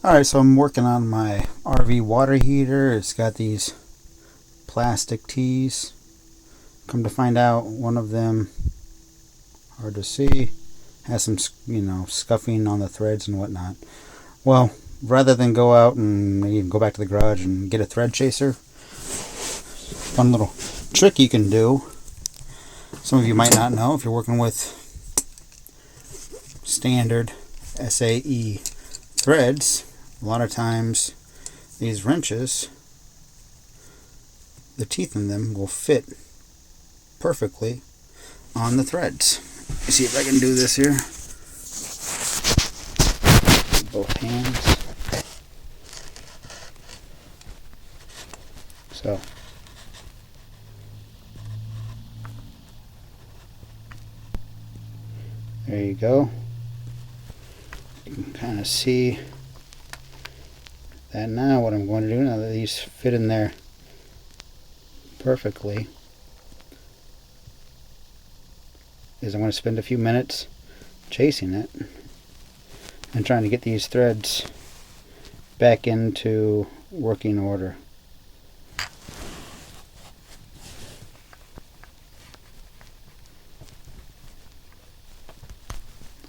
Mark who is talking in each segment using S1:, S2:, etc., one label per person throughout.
S1: Alright, so I'm working on my RV water heater. It's got these plastic tees. Come to find out, one of them, hard to see, has some, scuffing on the threads and whatnot. Well, rather than go out and maybe go back to the garage and get a thread chaser, fun little trick you can do. Some of you might not know if you're working with standard SAE threads. A lot of times these wrenches, the teeth in them will fit perfectly on the threads. Let me see if I can do this here. Both hands. So there you go. You can kind of see that now. What I'm going to do now that these fit in there perfectly is I'm going to spend a few minutes chasing it and trying to get these threads back into working order.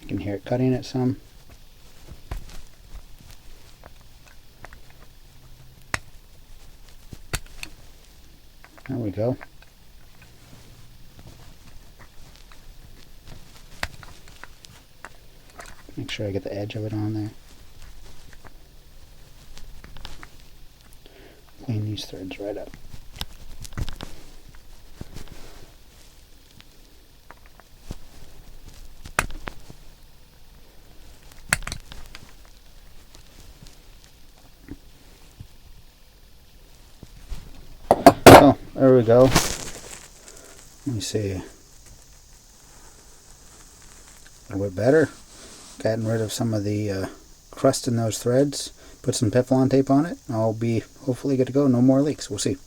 S1: You can hear it cutting it some. There we go. Make sure I get the edge of it on there. Clean these threads right up. Oh, there we go. Let me see. A little bit better. Gotten rid of some of the crust in those threads. Put some Teflon tape on it. I'll be hopefully good to go. No more leaks. We'll see.